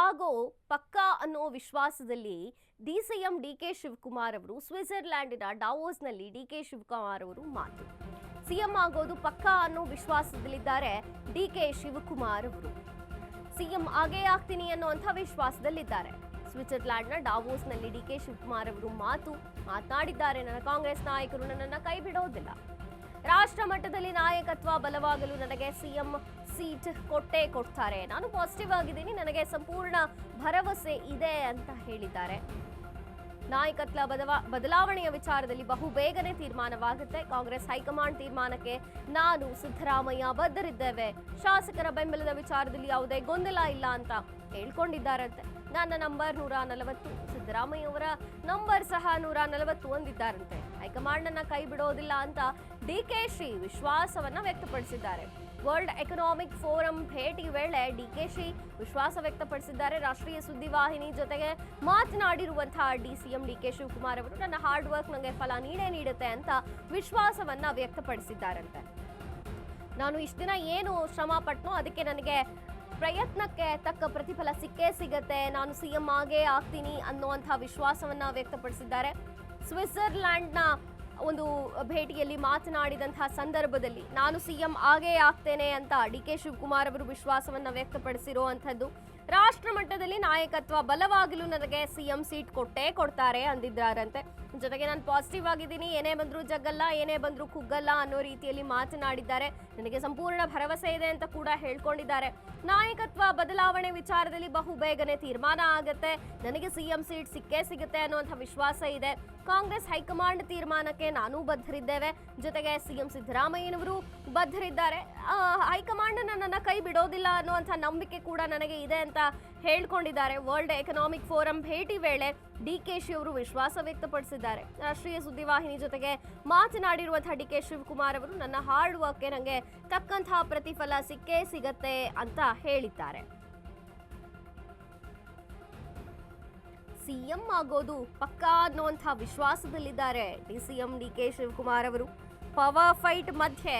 ಆಗೋ ಪಕ್ಕಾ ಅನ್ನೋ ವಿಶ್ವಾಸದಲ್ಲಿ ಸಿಎಂ ಡಿಕೆ ಶಿವಕುಮಾರ್ ಅವರು ಸ್ವಿಟ್ಜರ್ಲ್ಯಾಂಡಿನ ಡಾವೋಸ್ನಲ್ಲಿ ಡಿಕೆ ಶಿವಕುಮಾರ್ ಅವರು ಮಾತು. ಸಿಎಂ ಆಗೋದು ಪಕ್ಕಾ ಅನ್ನೋ ವಿಶ್ವಾಸದಲ್ಲಿದ್ದಾರೆ ಡಿಕೆ ಶಿವಕುಮಾರ್ ಅವರು. ಸಿಎಂ ಆಗೇ ಆಗ್ತೀನಿ ಅನ್ನುವಂಥ ವಿಶ್ವಾಸದಲ್ಲಿದ್ದಾರೆ. ಸ್ವಿಟ್ಜರ್ಲ್ಯಾಂಡ್ನ ಡಾವೋಸ್ನಲ್ಲಿ ಡಿಕೆ ಶಿವಕುಮಾರ್ ಅವರು ಮಾತನಾಡಿದ್ದಾರೆ. ನನ್ನ ಕಾಂಗ್ರೆಸ್ ನಾಯಕರು ನನ್ನನ್ನು ಕೈ ಬಿಡೋದಿಲ್ಲ. ರಾಷ್ಟ್ರ ಮಟ್ಟದಲ್ಲಿ ನಾಯಕತ್ವ ಬಲವಾಗಲು ನನಗೆ ಸಿಎಂ ಸೀಟ್ ಕೊಡ್ತಾರೆ. ನಾನು ಪಾಸಿಟಿವ್ ಆಗಿದ್ದೀನಿ, ನನಗೆ ಸಂಪೂರ್ಣ ಭರವಸೆ ಇದೆ ಅಂತ ಹೇಳಿದ್ದಾರೆ. ನಾಯಕತ್ವ ಬದಲಾವಣೆಯ ವಿಚಾರದಲ್ಲಿ ಬಹುಬೇಗನೆ ತೀರ್ಮಾನವಾಗುತ್ತೆ. ಕಾಂಗ್ರೆಸ್ ಹೈಕಮಾಂಡ್ ತೀರ್ಮಾನಕ್ಕೆ ನಾನು ಸಿದ್ದರಾಮಯ್ಯ ಬದ್ಧರಿದ್ದೇವೆ. ಶಾಸಕರ ಬೆಂಬಲದ ವಿಚಾರದಲ್ಲಿ ಯಾವುದೇ ಗೊಂದಲ ಇಲ್ಲ ಅಂತ ಹೇಳ್ಕೊಂಡಿದ್ದಾರಂತೆ. ನನ್ನ ನಂಬರ್ 140, ಸಿದ್ದರಾಮಯ್ಯ ಅವರ ನಂಬರ್ ಸಹ 140 ಹೊಂದಿದ್ದಾರಂತೆ. ಹೈಕಮಾಂಡ್ ಅನ್ನ ಕೈ ಬಿಡೋದಿಲ್ಲ ಅಂತ ಡಿಕೆಶಿ ವಿಶ್ವಾಸವನ್ನ ವ್ಯಕ್ತಪಡಿಸಿದ್ದಾರೆ. ವರ್ಲ್ಡ್ ಎಕನಾಮಿಕ್ ಫೋರಂ ಭೇಟಿ ವೇಳೆ ಡಿಕೆಶಿ ವಿಶ್ವಾಸ ವ್ಯಕ್ತಪಡಿಸಿದ್ದಾರೆ. ರಾಷ್ಟ್ರೀಯ ಸುದ್ದಿವಾಹಿನಿ ಜೊತೆಗೆ ಮಾತನಾಡಿರುವಂತಹ ಸಿಎಂ ಡಿಕೆ ಶಿವಕುಮಾರ್ ಅವರು ನನ್ನ ಹಾರ್ಡ್ ವರ್ಕ್ ನನಗೆ ಫಲ ನೀಡುತ್ತೆ ಅಂತ ವಿಶ್ವಾಸವನ್ನ ವ್ಯಕ್ತಪಡಿಸಿದ್ದಾರಂತೆ. ನಾನು ಇಷ್ಟು ದಿನ ಏನು ಶ್ರಮ ಪಟ್ಟನೋ ಅದಕ್ಕೆ ನನಗೆ ಪ್ರಯತ್ನಕ್ಕೆ ತಕ್ಕ ಪ್ರತಿಫಲ ಸಿಕ್ಕೇ ಸಿಗತ್ತೆ. ನಾನು ಸಿಎಂ ಆಗೇ ಆಗ್ತೀನಿ ಅನ್ನುವಂಥ ವಿಶ್ವಾಸವನ್ನ ವ್ಯಕ್ತಪಡಿಸಿದ್ದಾರೆ. ಸ್ವಿಟ್ಜರ್ಲ್ಯಾಂಡ್ನ ಒಂದು ಭೇಟಿಯಲ್ಲಿ ಮಾತನಾಡಿದಂತಹ ಸಂದರ್ಭದಲ್ಲಿ ನಾನು ಸಿಎಂ ಆಗೇ ಆಗ್ತೇನೆ ಅಂತ ಡಿಕೆ ಶಿವಕುಮಾರ್ ಅವರು ವಿಶ್ವಾಸವನ್ನ ವ್ಯಕ್ತಪಡಿಸಿರುವಂಥದ್ದು. ರಾಷ್ಟ್ರ ಮಟ್ಟದಲ್ಲಿ ನಾಯಕತ್ವ ಬಲವಾಗಲು ನನಗೆ ಸಿಎಂ ಸೀಟ್ ಕೊಡ್ತಾರೆ ಅಂದಿದ್ದಾರಂತೆ. ಜೊತೆಗೆ ನಾನು ಪಾಸಿಟಿವ್ ಆಗಿದ್ದೀನಿ, ಏನೇ ಬಂದರೂ ಜಗ್ಗಲ್ಲ, ಏನೇ ಬಂದರೂ ಕುಗ್ಗಲ್ಲ ಅನ್ನೋ ರೀತಿಯಲ್ಲಿ ಮಾತನಾಡಿದ್ದಾರೆ. ನನಗೆ ಸಂಪೂರ್ಣ ಭರವಸೆ ಇದೆ ಅಂತ ಕೂಡ ಹೇಳ್ಕೊಂಡಿದ್ದಾರೆ. ನಾಯಕತ್ವ ಬದಲಾವಣೆ ವಿಚಾರದಲ್ಲಿ ಬಹುಬೇಗನೆ ತೀರ್ಮಾನ ಆಗುತ್ತೆ. ನನಗೆ ಸಿಎಂ ಸೀಟ್ ಸಿಕ್ಕೇ ಸಿಗುತ್ತೆ ಅನ್ನುವಂಥ ವಿಶ್ವಾಸ ಇದೆ. ಕಾಂಗ್ರೆಸ್ ಹೈಕಮಾಂಡ್ ತೀರ್ಮಾನಕ್ಕೆ ನಾನೂ ಬದ್ಧರಿದ್ದೇವೆ. ಜೊತೆಗೆ ಸಿಎಂ ಸಿದ್ದರಾಮಯ್ಯನವರು ಬದ್ಧರಿದ್ದಾರೆ. ಹೈಕಮಾಂಡ್ ನನ್ನನ್ನು ಕೈ ಬಿಡೋದಿಲ್ಲ ಅನ್ನುವಂಥ ನಂಬಿಕೆ ಕೂಡ ನನಗೆ ಇದೆ ಅಂತ ಹೇಳ್ಕೊಂಡಿದ್ದಾರೆ. ವರ್ಲ್ಡ್ ಎಕನಾಮಿಕ್ ಫೋರಂ ಭೇಟಿ ವೇಳೆ ಡಿಕೆಶಿ ಅವರು ವಿಶ್ವಾಸ ವ್ಯಕ್ತಪಡಿಸಿದ್ದಾರೆ. ರಾಷ್ಟ್ರೀಯ ಸುದ್ದಿವಾಹಿನಿ ಜೊತೆಗೆ ಮಾತನಾಡಿರುವಂತಹ ಡಿಕೆ ಶಿವಕುಮಾರ್ ಅವರು ನನ್ನ ಹಾರ್ಡ್ ವರ್ಕ್ಗೆ ನನಗೆ ತಕ್ಕಂತಹ ಪ್ರತಿಫಲ ಸಿಕ್ಕೇ ಸಿಗತ್ತೆ ಅಂತ ಹೇಳಿದ್ದಾರೆ. ಸಿಎಂ ಆಗೋದು ಪಕ್ಕಾ ಅನ್ನುವಂಥ ವಿಶ್ವಾಸದಲ್ಲಿದ್ದಾರೆ ಸಿಎಂ ಡಿಕೆ ಶಿವಕುಮಾರ್ ಅವರು. ಪವರ್ ಫೈಟ್ ಮಧ್ಯೆ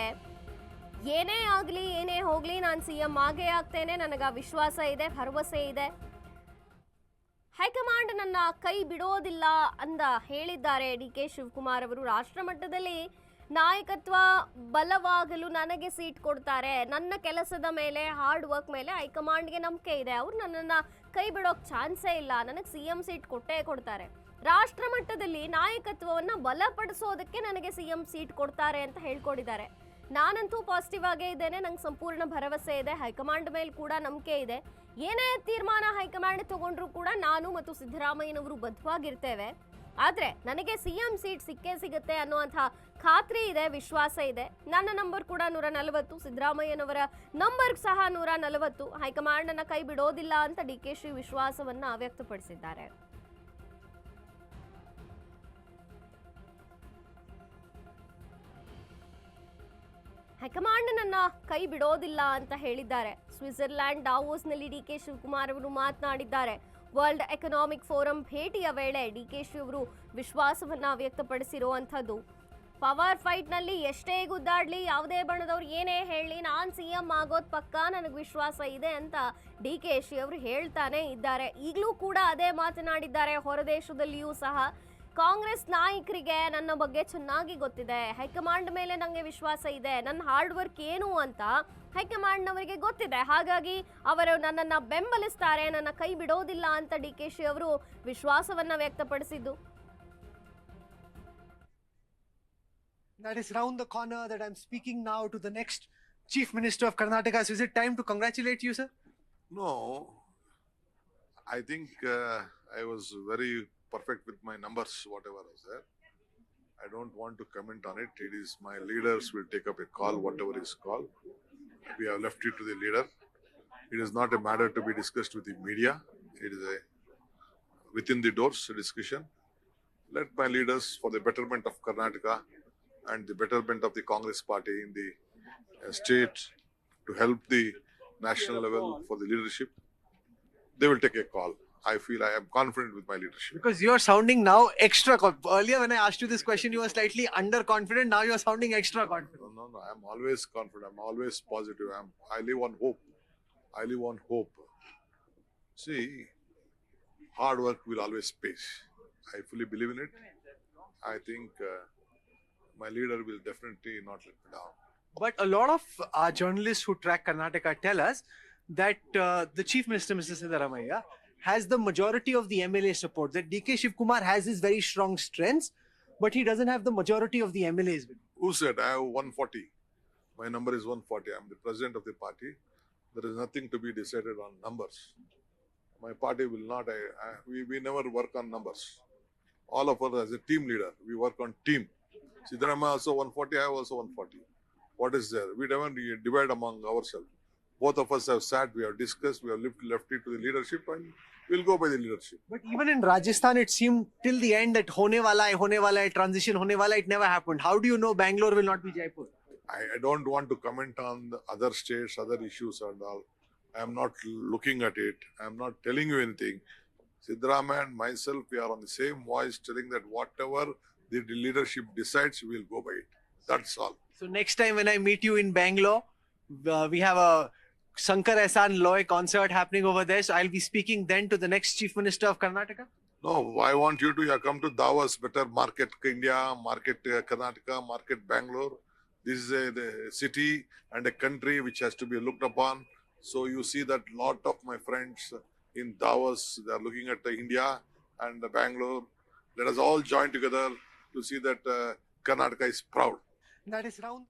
ಏನೇ ಆಗಲಿ ಏನೇ ಹೋಗಲಿ ನಾನು ಸಿಎಂ ಆಗೇ ಆಗ್ತೇನೆ, ನನಗೆ ವಿಶ್ವಾಸ ಇದೆ, ಭರವಸೆ ಇದೆ. ಹೈಕಮಾಂಡ್ ನನ್ನ ಕೈ ಬಿಡೋದಿಲ್ಲ ಅಂತ ಹೇಳಿದ್ದಾರೆ ಡಿಕೆ ಶಿವಕುಮಾರ್ ಅವರು. ರಾಷ್ಟ್ರ ಮಟ್ಟದಲ್ಲಿ ನಾಯಕತ್ವ ಬಲವಾಗಲು ನನಗೆ ಸೀಟ್ ಕೊಡ್ತಾರೆ. ನನ್ನ ಕೆಲಸದ ಮೇಲೆ, ಹಾರ್ಡ್ ವರ್ಕ್ ಮೇಲೆ ಹೈಕಮಾಂಡ್ಗೆ ನಂಬಿಕೆ ಇದೆ. ಅವ್ರು ನನ್ನನ್ನು ಕೈ ಬಿಡೋಕೆ ಚಾನ್ಸೇ ಇಲ್ಲ. ನನಗೆ ಸಿಎಂ ಸೀಟ್ ಕೊಡ್ತಾರೆ. ರಾಷ್ಟ್ರ ಮಟ್ಟದಲ್ಲಿ ನಾಯಕತ್ವವನ್ನು ಬಲಪಡಿಸೋದಕ್ಕೆ ನನಗೆ ಸಿಎಂ ಸೀಟ್ ಕೊಡ್ತಾರೆ ಅಂತ ಹೇಳ್ಕೊಂಡಿದ್ದಾರೆ. ನಾನಂತೂ ಪಾಸಿಟಿವ್ ಆಗೇ ಇದ್ದೇನೆ, ನಂಗೆ ಸಂಪೂರ್ಣ ಭರವಸೆ ಇದೆ. ಹೈಕಮಾಂಡ್ ಮೇಲೆ ಕೂಡ ನಂಬಿಕೆ ಇದೆ. ಏನೇ ತೀರ್ಮಾನ ಹೈಕಮಾಂಡ್ ತಗೊಂಡ್ರು ಕೂಡ ನಾನು ಮತ್ತು ಸಿದ್ದರಾಮಯ್ಯನವರು ಬದ್ಧವಾಗಿರ್ತೇವೆ. ಆದರೆ ನನಗೆ ಸಿಎಂ ಸೀಟ್ ಸಿಕ್ಕೇ ಸಿಗುತ್ತೆ ಅನ್ನುವಂಥ ಖಾತ್ರಿ ಇದೆ, ವಿಶ್ವಾಸ ಇದೆ. ನನ್ನ ನಂಬರ್ ಕೂಡ 140, ಸಿದ್ದರಾಮಯ್ಯನವರ ನಂಬರ್ ಸಹ 140. ಹೈಕಮಾಂಡ್ ಅನ್ನ ಕೈ ಬಿಡೋದಿಲ್ಲ ಅಂತ ಡಿಕೆಶಿ ವಿಶ್ವಾಸವನ್ನ ವ್ಯಕ್ತಪಡಿಸಿದ್ದಾರೆ. ಹೈಕಮಾಂಡ್ ನನ್ನ ಕೈ ಬಿಡೋದಿಲ್ಲ ಅಂತ ಹೇಳಿದ್ದಾರೆ. ಸ್ವಿಟ್ಜರ್ಲ್ಯಾಂಡ್ ಡಾವೋಸ್ನಲ್ಲಿ ಡಿಕೆ ಶಿವಕುಮಾರ್ ಅವರು ಮಾತನಾಡಿದ್ದಾರೆ. ವರ್ಲ್ಡ್ ಎಕನಾಮಿಕ್ ಫೋರಂ ಭೇಟಿಯ ವೇಳೆ ಡಿಕೆಶಿ ಅವರು ವಿಶ್ವಾಸವನ್ನ ವ್ಯಕ್ತಪಡಿಸಿರುವಂಥದ್ದು. ಪವರ್ ಫೈಟ್ನಲ್ಲಿ ಎಷ್ಟೇ ಗುದ್ದಾಡ್ಲಿ, ಯಾವುದೇ ಬಣ್ಣದವ್ರು ಏನೇ ಹೇಳಲಿ, ನಾನು ಸಿಎಂ ಆಗೋದು ಪಕ್ಕಾ, ನನಗೆ ವಿಶ್ವಾಸ ಇದೆ ಅಂತ ಡಿಕೆಶಿ ಅವರು ಹೇಳ್ತಾನೆ ಇದ್ದಾರೆ. ಈಗಲೂ ಕೂಡ ಅದೇ ಮಾತನಾಡಿದ್ದಾರೆ. ಹೊರದೇಶದಲ್ಲಿಯೂ ಸಹ ಕಾಂಗ್ರೆಸ್ ನಾಯಕರಿಗೆ ನನ್ನ ಬಗ್ಗೆ ಚೆನ್ನಾಗಿ ಗೊತ್ತಿದೆ, ಹೈಕಮಾಂಡ್ ಮೇಲೆ ನನಗೆ ವಿಶ್ವಾಸ ಇದೆ, ನನ್ನ ಹಾರ್ಡ್ ವರ್ಕ್ ಏನು ಅಂತ ಹೈಕಮಾಂಡ್ನವರಿಗೆ ಗೊತ್ತಿದೆ. ಹಾಗಾಗಿ ಅವರು ನನ್ನನ್ನು ಬೆಂಬಲಿಸ್ತಾರೆ, ನನ್ನ ಕೈ ಬಿಡೋದಿಲ್ಲ ಅಂತ ಡಿಕೆಶಿ ಅವರು ವಿಶ್ವಾಸವನ್ನ ವ್ಯಕ್ತಪಡಿಸಿದ್ದು. That is round the corner that I'm speaking now to the next Chief Minister of Karnataka. So is it time to congratulate you, sir? No, I think I was very perfect with my numbers, whatever was there. I don't want to comment on it. It is my leaders will take up a call, whatever is called. We have left it to the leader. It is not a matter to be discussed with the media. It is a within the doors discussion. Let my leaders, for the betterment of Karnataka and the betterment of the Congress party in the state, to help the national level for the leadership, they will take a call. I feel I am confident with my leadership. Because you're sounding now extra earlier when I asked you this question, you were slightly underconfident. Now you're sounding extra confident. No, I'm always confident. I'm always positive. I live on hope. See, hard work will always pay. I fully believe in it. I think my leader will definitely not let me down. But a lot of our journalists who track Karnataka tell us that the Chief Minister, Mr. Siddaramaiah, has the majority of the MLA support. That DK Shivkumar has his very strong strengths, but he doesn't have the majority of the MLAs with him. Who said I have 140? My number is 140. I'm the president of the party. There is nothing to be decided on numbers. My party will not. We never work on numbers. All of us as a team leader, we work on team. Siddaramaiah also 140. I have also 140. What is there? We never divide among ourselves. Both of us have sat. We have discussed. We have left it to the leadership, and we'll go by the leadership. But even in Rajasthan, it seemed till the end that hone wala hai, transition hone wala, it never happened. How do you know Bangalore will not be Jaipur? I don't want to comment on the other states, other issues and all. I am not looking at it. I am not telling you anything. Siddaramaiah and myself, we are on the same voice telling that whatever the leadership decides, we will go by it. That's all. So next time when I meet you in Bangalore, we have a Shankar Ehsan Loy concert happening over there. So I'll be speaking then to the next Chief Minister of Karnataka. No, I want you to come to Davos, better market India, market Karnataka, market Bangalore. This is the city and a country which has to be looked upon. So you see that lot of my friends in Davos, they are looking at India and Bangalore. Let us all join together to see that Karnataka is proud. That is round.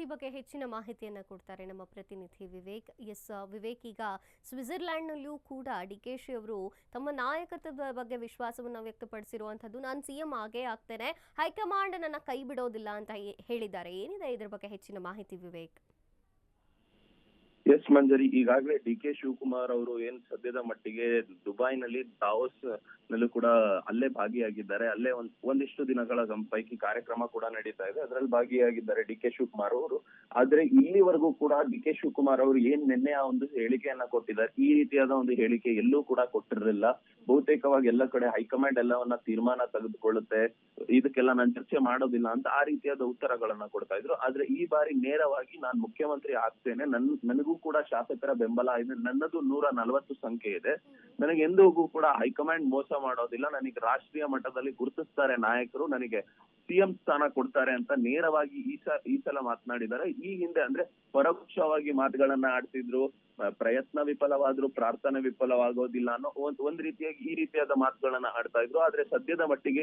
ಈ ಬಗ್ಗೆ ಹೆಚ್ಚಿನ ಮಾಹಿತಿಯನ್ನು ಕೊಡ್ತಾರೆ ನಮ್ಮ ಪ್ರತಿನಿಧಿ ವಿವೇಕ್. ವಿವೇಕ್, ಈಗ ಸ್ವಿಟ್ಜರ್ಲ್ಯಾಂಡ್ನಲ್ಲೂ ಕೂಡ ಡಿಕೆಶಿ ಅವರು ತಮ್ಮ ನಾಯಕತ್ವದ ಬಗ್ಗೆ ವಿಶ್ವಾಸವನ್ನು ವ್ಯಕ್ತಪಡಿಸಿರುವಂಥದ್ದು. ನಾನು ಸಿಎಂ ಆಗೇ ಆಗ್ತೇನೆ, ಹೈಕಮಾಂಡ್ ನನ್ನ ಕೈ ಬಿಡೋದಿಲ್ಲ ಅಂತ ಹೇಳಿದ್ದಾರೆ. ಏನಿದೆ ಇದ್ರ ಬಗ್ಗೆ ಹೆಚ್ಚಿನ ಮಾಹಿತಿ ವಿವೇಕ್? ಎಸ್ ಮಂಜರಿ, ಈಗಾಗಲೇ ಡಿ.ಕೆ. ಶಿವಕುಮಾರ್ ಅವರು ಏನ್ ಸದ್ಯದ ಮಟ್ಟಿಗೆ ದುಬೈನಲ್ಲಿ ದಾವೋಸ್ ನಲ್ಲೂ ಕೂಡ ಅಲ್ಲೇ ಭಾಗಿಯಾಗಿದ್ದಾರೆ. ಅಲ್ಲೇ ಒಂದಿಷ್ಟು ದಿನಗಳ ಪೈಕಿ ಕಾರ್ಯಕ್ರಮ ಕೂಡ ನಡೀತಾ ಇದೆ, ಅದರಲ್ಲಿ ಭಾಗಿಯಾಗಿದ್ದಾರೆ ಡಿ.ಕೆ. ಶಿವಕುಮಾರ್ ಅವರು. ಆದ್ರೆ ಇಲ್ಲಿವರೆಗೂ ಕೂಡ ಡಿ.ಕೆ. ಶಿವಕುಮಾರ್ ಅವರು ಏನ್ ನಿನ್ನೆ ಆ ಒಂದು ಹೇಳಿಕೆಯನ್ನ ಕೊಟ್ಟಿದ್ದಾರೆ, ಈ ರೀತಿಯಾದ ಒಂದು ಹೇಳಿಕೆ ಎಲ್ಲೂ ಕೂಡ ಕೊಟ್ಟಿರಲಿಲ್ಲ. ಬಹುತೇಕವಾಗಿ ಎಲ್ಲ ಕಡೆ ಹೈಕಮಾಂಡ್ ಎಲ್ಲವನ್ನ ತೀರ್ಮಾನ ತೆಗೆದುಕೊಳ್ಳುತ್ತೆ, ಇದಕ್ಕೆಲ್ಲ ನಾನು ಚರ್ಚೆ ಮಾಡೋದಿಲ್ಲ ಅಂತ ಆ ರೀತಿಯಾದ ಉತ್ತರಗಳನ್ನ ಕೊಡ್ತಾ ಇದ್ರು. ಆದ್ರೆ ಈ ಬಾರಿ ನೇರವಾಗಿ ನಾನು ಮುಖ್ಯಮಂತ್ರಿ ಆಗ್ತೇನೆ, ನನಗೂ ಕೂಡ ಶಾಸಕರ ಬೆಂಬಲ ಇದೆ, ನನ್ನದು 140 ಸಂಖ್ಯೆ ಇದೆ, ನನಗೆ ಎಂದಿಗೂ ಕೂಡ ಹೈಕಮಾಂಡ್ ಮೋಸ ಮಾಡೋದಿಲ್ಲ, ನನಗೆ ರಾಷ್ಟ್ರೀಯ ಮಟ್ಟದಲ್ಲಿ ಗುರುತಿಸ್ತಾರೆ ನಾಯಕರು, ನನಗೆ ಸಿಎಂ ಸ್ಥಾನ ಕೊಡ್ತಾರೆ ಅಂತ ನೇರವಾಗಿ ಈ ಸಲ ಮಾತನಾಡಿದ್ದಾರೆ. ಈ ಹಿಂದೆ ಅಂದ್ರೆ ಪರೋಕ್ಷವಾಗಿ ಮಾತುಗಳನ್ನ ಆಡ್ತಿದ್ರು, ಪ್ರಯತ್ನ ವಿಫಲವಾದ್ರು ಪ್ರಾರ್ಥನೆ ವಿಫಲವಾಗೋದಿಲ್ಲ ಅನ್ನೋ ಒಂದ್ ರೀತಿಯಾಗಿ ಈ ರೀತಿಯಾದ ಮಾತುಗಳನ್ನ ಆಡ್ತಾ ಇದ್ರು. ಆದ್ರೆ ಸದ್ಯದ ಮಟ್ಟಿಗೆ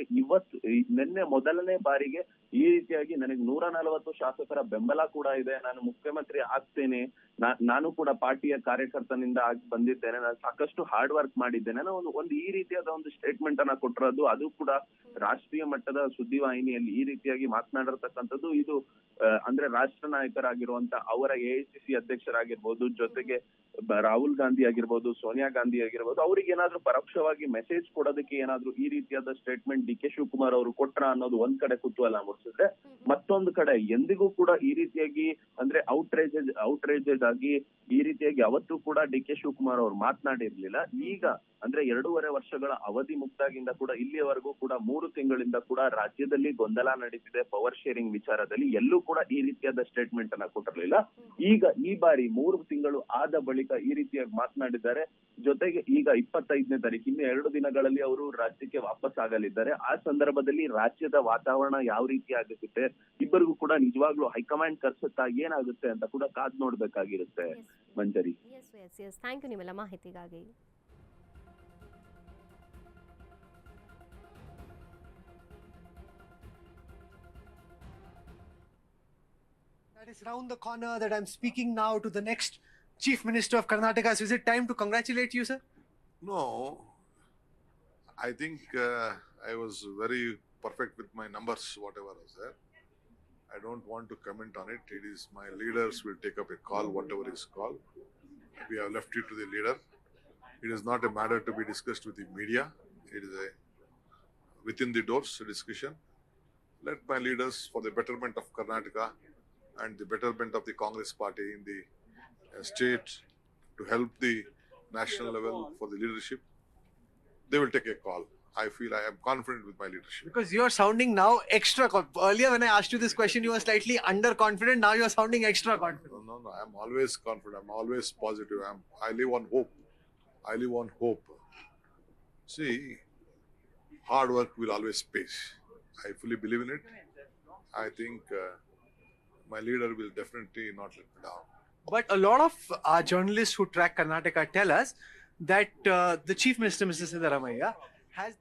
ನಿನ್ನೆ ಮೊದಲನೇ ಬಾರಿಗೆ ಈ ರೀತಿಯಾಗಿ ನನಗೆ 140 ಶಾಸಕರ ಬೆಂಬಲ ಕೂಡ ಇದೆ, ನಾನು ಮುಖ್ಯಮಂತ್ರಿ ಆಗ್ತೇನೆ, ನಾನು ಕೂಡ ಪಾರ್ಟಿಯ ಕಾರ್ಯಕರ್ತನಿಂದ ಆಗಿ ಬಂದಿದ್ದೇನೆ, ನಾನು ಸಾಕಷ್ಟು ಹಾರ್ಡ್ ವರ್ಕ್ ಮಾಡಿದ್ದೇನೆ, ಒಂದು ಈ ರೀತಿಯಾದ ಒಂದು ಸ್ಟೇಟ್ಮೆಂಟ್ ಅನ್ನ ಕೊಟ್ಟಿರೋದು, ಅದು ಕೂಡ ರಾಷ್ಟ್ರೀಯ ಮಟ್ಟದ ಸುದ್ದಿವಾಹಿನಿಯಲ್ಲಿ ಈ ರೀತಿಯಾಗಿ ಮಾತನಾಡಿರ್ತಕ್ಕಂಥದ್ದು. ಇದು ಅಂದ್ರೆ ರಾಷ್ಟ್ರ ನಾಯಕರಾಗಿರುವಂತ ಅವರ ಎಐಸಿಸಿ ಅಧ್ಯಕ್ಷರಾಗಿರ್ಬೋದು, ಜೊತೆಗೆ ರಾಹುಲ್ ಗಾಂಧಿ ಆಗಿರ್ಬೋದು, ಸೋನಿಯಾ ಗಾಂಧಿ ಆಗಿರ್ಬೋದು, ಅವ್ರಿಗೆ ಏನಾದ್ರೂ ಪರೋಕ್ಷವಾಗಿ ಮೆಸೇಜ್ ಕೊಡೋದಕ್ಕೆ ಏನಾದ್ರೂ ಈ ರೀತಿಯಾದ ಸ್ಟೇಟ್ಮೆಂಟ್ ಡಿ.ಕೆ. ಶಿವಕುಮಾರ್ ಅವರು ಕೊಟ್ರ ಅನ್ನೋದು ಒಂದ್ ಕಡೆ ಕುತೂಹಲ ಮೂಡಿಸಿದ್ರೆ, ಮತ್ತೊಂದು ಕಡೆ ಎಂದಿಗೂ ಕೂಡ ಈ ರೀತಿಯಾಗಿ ಅಂದ್ರೆ ಔಟ್ರೇಜೆಡ್ ಆಗಿ ಈ ರೀತಿಯಾಗಿ ಅವತ್ತು ಕೂಡ ಡಿ.ಕೆ. ಶಿವಕುಮಾರ್ ಅವರು ಮಾತನಾಡಿರ್ಲಿಲ್ಲ. ಈಗ ಅಂದ್ರೆ 2.5 ವರ್ಷಗಳ ಅವಧಿ ಮುಕ್ತಾಗಿಂದ ಕೂಡ ಇಲ್ಲಿಯವರೆಗೂ ಕೂಡ 3 ತಿಂಗಳಿಂದ ಕೂಡ ರಾಜ್ಯದಲ್ಲಿ ಗೊಂದಲ ನಡೀತಿದೆ ಪವರ್ ಶೇರಿಂಗ್ ವಿಚಾರದಲ್ಲಿ, ಎಲ್ಲೂ ಕೂಡ ಈ ರೀತಿಯಾದ ಸ್ಟೇಟ್ಮೆಂಟ್ ಅನ್ನ ಕೊಟ್ಟಿರ್ಲಿಲ್ಲ. ಈಗ ಈ ಬಾರಿ 3 ತಿಂಗಳು ಆದ ಬಳಿಕ ಈ ರೀತಿಯಾಗಿ ಮಾತನಾಡಿದ್ದಾರೆ. ಜೊತೆಗೆ ಈಗ 25ನೇ ತಾರೀಕು ಇನ್ನು 2 ದಿನಗಳಲ್ಲಿ ಅವರು ರಾಜ್ಯಕ್ಕೆ ವಾಪಸ್ ಆಗಲಿದ್ದಾರೆ. ಆ ಸಂದರ್ಭದಲ್ಲಿ ರಾಜ್ಯದ ವಾತಾವರಣ ಯಾವ ರೀತಿ ಆಗುತ್ತೆ, ಇಬ್ಬರಿಗೂ ಕೂಡ ನಿಜವಾಗ್ಲೂ ಹೈಕಮಾಂಡ್ ಕರ್ಸತ್ತಾ ಏನಾಗುತ್ತೆ ಅಂತ ಕೂಡ ಕಾದ್ ನೋಡ್ಬೇಕಾಗಿರುತ್ತೆ ಮಂಜರಿ. ಥ್ಯಾಂಕ್ ಯು ನಿಮ್ಮೆಲ್ಲ ಮಾಹಿತಿಗಾಗಿ. That is round the corner that I'm speaking now to the next Chief Minister of Karnataka. So is it time to congratulate you, sir? No, I think I was very perfect with my numbers, whatever was there. I don't want to comment on it. It is my leaders will take up a call, whatever is called. We have left it to the leader. It is not a matter to be discussed with the media. It is a within the doors discussion. Let my leaders, for the betterment of Karnataka and the betterment of the Congress party in the state, to help the national level for the leadership, they will take a call. I feel I am confident with my leadership. Because you're sounding now extra. Earlier, when I asked you this question, you were slightly underconfident. Now you're sounding extra confident. No. I'm always confident. I'm always positive. I live on hope. I live on hope. See, hard work will always pay. I fully believe in it. I think my leader will definitely not let me down. But a lot of our journalists who track Karnataka tell us that the Chief Minister, Mr. Siddaramaiah, has